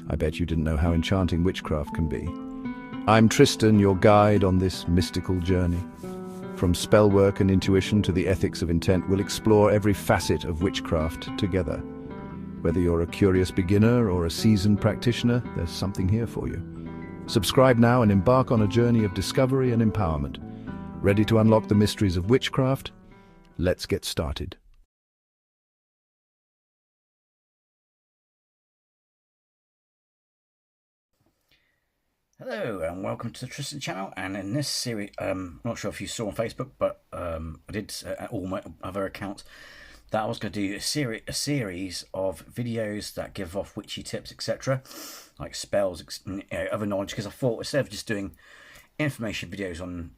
I bet you didn't know how enchanting witchcraft can be. I'm Tristan, your guide on this mystical journey. From spellwork and intuition to the ethics of intent, we'll explore every facet of witchcraft together. Whether you're a curious beginner or a seasoned practitioner, there's something here for you. Subscribe now and embark on a journey of discovery and empowerment. Ready to unlock the mysteries of witchcraft? Let's get started. Hello and welcome to the Tristan channel, and in this series, I'm not sure if you saw on Facebook, but I did all my other accounts that I was going to do a series of videos that give off witchy tips, etc., like spells, other knowledge, because I thought instead of just doing information videos on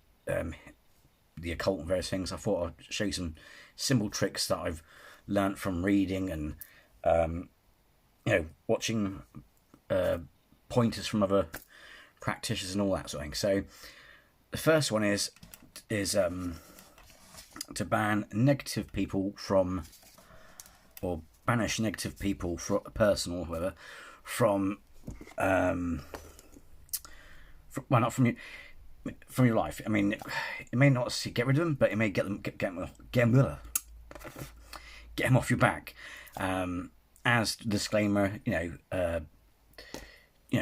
the occult and various things, I thought I'd show you some simple tricks that I've learnt from reading and watching pointers from other practitioners and all that sort of thing. So the first one is to ban negative people from, or banish negative people, for personal or whatever, from well, not from you, from your life. I mean, it may not get rid of them, but it may get them off your back. As disclaimer,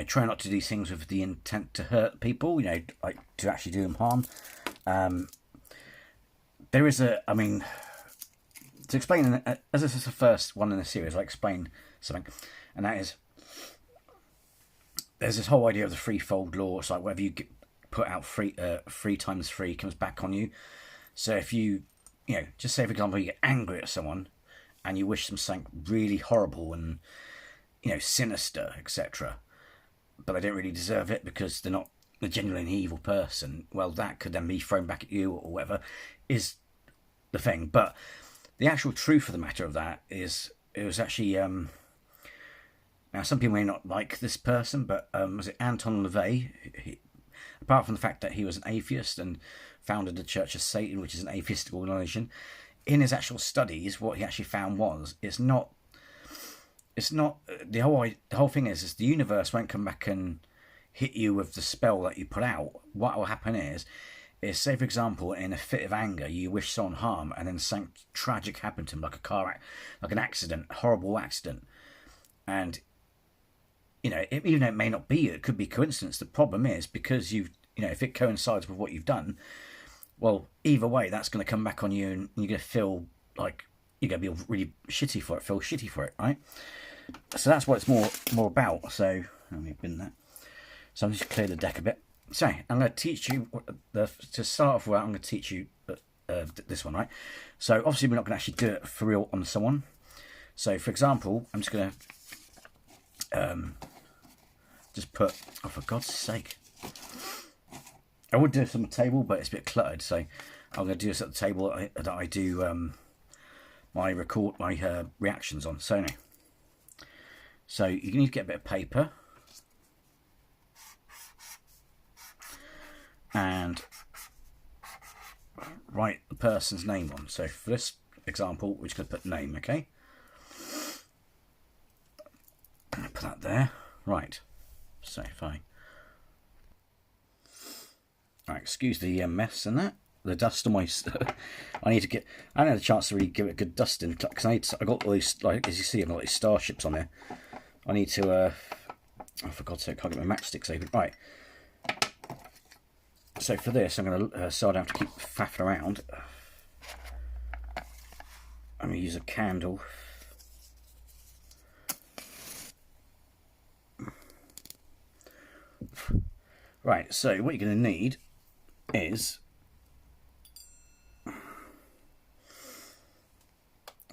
try not to do things with the intent to hurt people, like to actually do them harm. There is to explain, as this is the first one in the series, I'll explain something, and that is, there's this whole idea of the threefold law. It's like whatever you put out three times three comes back on you. So if you, just say for example, you get angry at someone and you wish them something really horrible and, sinister, etc., but they don't really deserve it because they're not a genuinely evil person, well, that could then be thrown back at you or whatever, is the thing. But the actual truth of the matter of that is, it was actually, now some people may not like this person, but was it Anton LaVey? Apart from the fact that he was an atheist and founded the Church of Satan, which is an atheistic organisation, in his actual studies, what he actually found was, it's not the whole thing is the universe won't come back and hit you with the spell that you put out. What will happen is say for example, in a fit of anger, you wish someone harm, and then something tragic happened to them, like like an accident, horrible accident, and even though it may not be, it could be coincidence. The problem is, because if it coincides with what you've done, well, either way, that's going to come back on you, and you're going to feel like you're going to be really shitty for it, right? So that's what it's more about. So let me bin that. So I'm just clear the deck a bit. So I'm going to teach you to start off with. I'm going to teach you this one, right? So obviously we're not going to actually do it for real on someone. So for example, I'm just going to just put. Oh, for God's sake! I would do this on the table, but it's a bit cluttered. So I'm going to do this at the table that I do my reactions on. So anyway. So you need to get a bit of paper and write the person's name on. So for this example, we're just going to put name, okay? Put that there. Right. So if I... Right, excuse the mess and that. The dust on my... I need to get... I haven't had a chance to really give it a good dusting, because I got all these, like, as you see, I've got these starships on there. I need to, oh, for God's sake, I can't get my matchsticks open. Right. So for this, I'm going to, so I don't have to keep faffing around, I'm going to use a candle. Right, so what you're going to need is,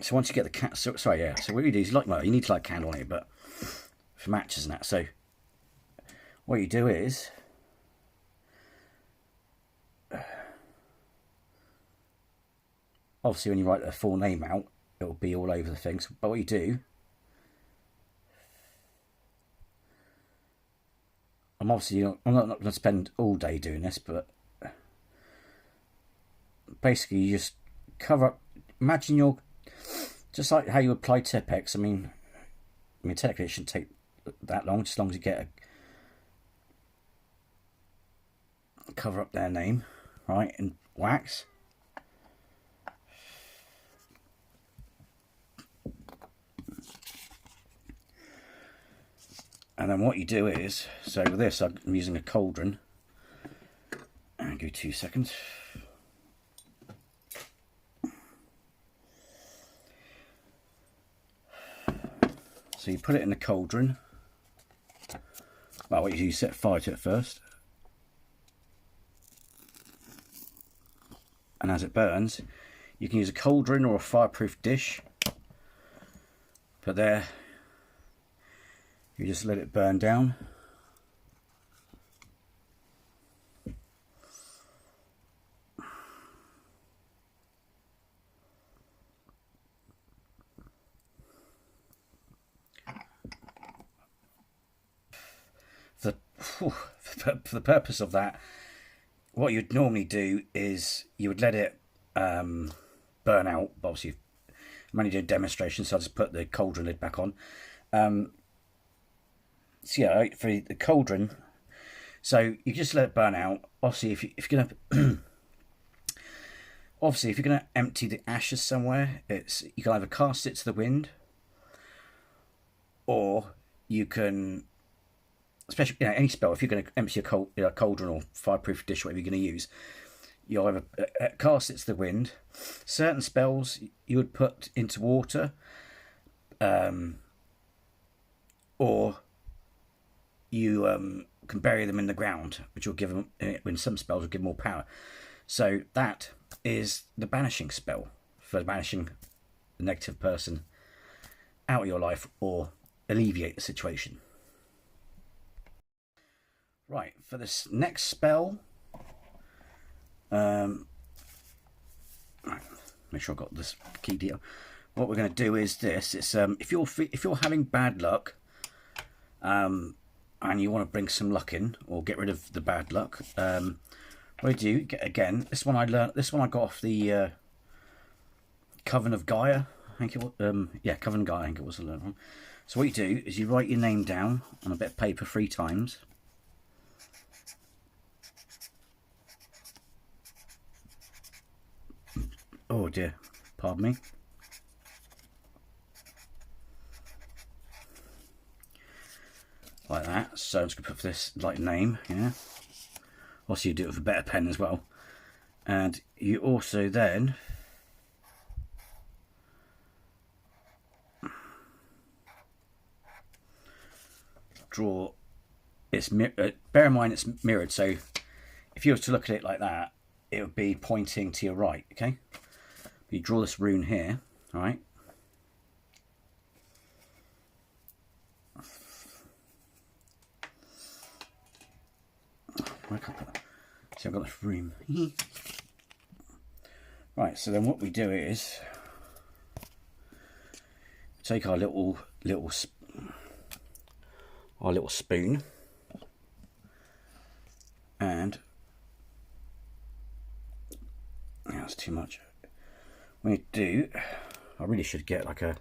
so once you get the so what you do is, you need to light a candle on it, but for matches and that. So what you do is, obviously when you write the full name out, it will be all over the things. But what you do, I'm not going to spend all day doing this, but basically you just cover up. Imagine just like how you apply Tipp-Ex. I mean technically it should take that long, just as long as you get a cover up their name, right, in wax. And then what you do is, so with this I'm using a cauldron. And give 2 seconds. So you put it in the cauldron. Well, you set fire to it first. And as it burns, you can use a cauldron or a fireproof dish. But there, you just let it burn down. For the purpose of that, what you'd normally do is you would let it burn out. Obviously, I'm only doing a demonstration, so I'll just put the cauldron lid back on. So yeah, for the cauldron, so you just let it burn out. Obviously, if you're gonna empty the ashes somewhere, you can either cast it to the wind, or you can, especially any spell, if you're going to empty a cauldron or fireproof dish, whatever you're going to use, you either cast it to the wind. Certain spells you would put into water, or you can bury them in the ground, which will give them, when some spells will give more power. So that is the banishing spell, for banishing the negative person out of your life or alleviate the situation. Right, for this next spell, right, make sure I've got this key deal. What we're going to do is this. It's if you're having bad luck, and you want to bring some luck in or get rid of the bad luck, what do you do? Again, this one I learned. This one I got off the Coven of Gaia. I think it was. Yeah, Coven of Gaia. I think it was. I learned from. So what you do is you write your name down on a bit of paper 3 times. Oh dear, pardon me. Like that. So I'm just going to put this like name, yeah. Also you do it with a better pen as well. And you also then draw, bear in mind it's mirrored, so if you were to look at it like that, it would be pointing to your right, okay? You draw this rune here, all right? See, I've got this rune. Right, so then what we do is take our little spoon, and that's too much. What we do, I really should get like a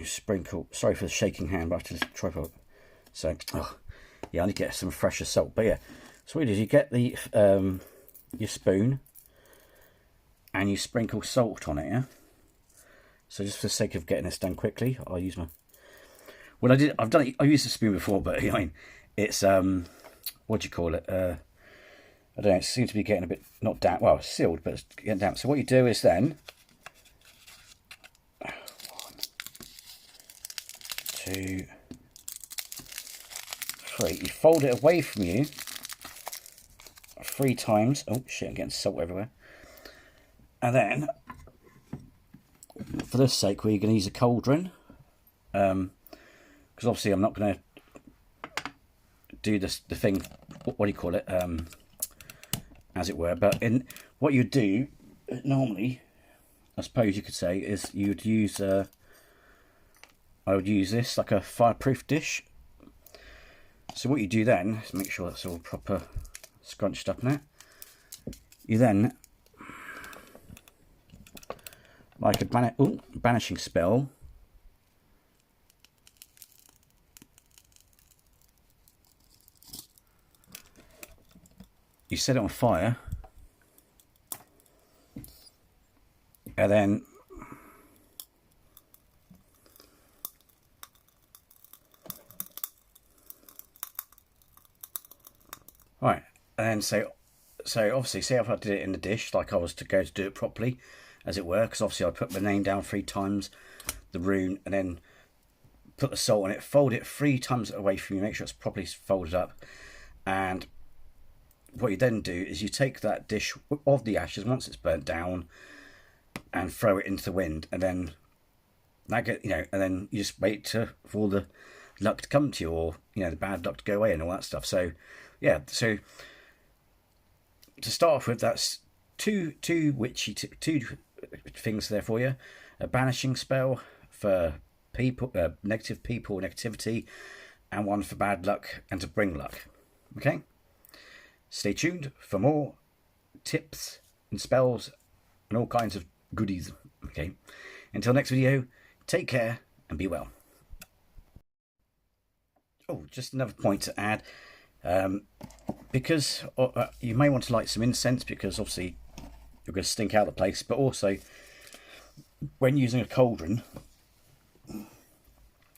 sprinkle. Sorry for the shaking hand, but I have to just try for it. So, yeah, I need to get some fresher salt. But yeah, so what you do is you get the your spoon and you sprinkle salt on it. Yeah. So just for the sake of getting this done quickly, I'll use my. Well, I've done it. I've used a spoon before, but I mean, it's what do you call it? I don't know, it seems to be getting a bit, not damp, well, sealed, but it's getting damp. So what you do is then, 1, 2, 3, you fold it away from you 3 times. Oh shit, I'm getting salt everywhere. And then, for this sake, we're going to use a cauldron, because obviously I'm not going to do the thing, what do you call it, as it were, but in what you do normally, I suppose you could say, is you'd use I would use this like a fireproof dish. So what you do then is make sure that's all proper scrunched up in it. You then, like a banishing spell, you set it on fire, and then right, and then so obviously, say if I did it in the dish like I was to go to do it properly, as it were, because obviously I put my name down 3 times, the rune, and then put the salt on it, fold it 3 times away from you, make sure it's properly folded up, and what you then do is you take that dish of the ashes once it's burnt down and throw it into the wind, and then that get, and then you just wait for all the luck to come to you, or the bad luck to go away and all that stuff. So yeah, so to start off with, that's two witchy two things there for you: a banishing spell for people, negative people, negativity, and one for bad luck and to bring luck. Okay, stay tuned for more tips and spells and all kinds of goodies. Okay, until next video, take care and be well. Oh, just another point to add, because you may want to light some incense, because obviously you're going to stink out the place, but also when using a cauldron,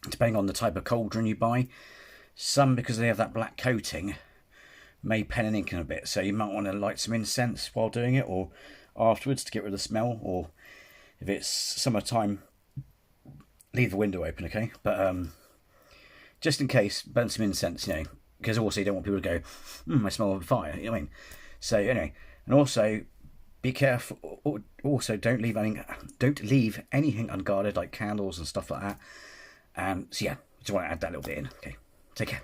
depending on the type of cauldron you buy, some, because they have that black coating, may pen and ink in a bit, so you might want to light some incense while doing it, or afterwards, to get rid of the smell, or if it's summertime, leave the window open, okay? But just in case, burn some incense, because also you don't want people to go, I smell of fire, you know what I mean? So anyway, and also be careful. Also, don't leave anything unguarded, like candles and stuff like that. So yeah, just want to add that little bit in. Okay, take care.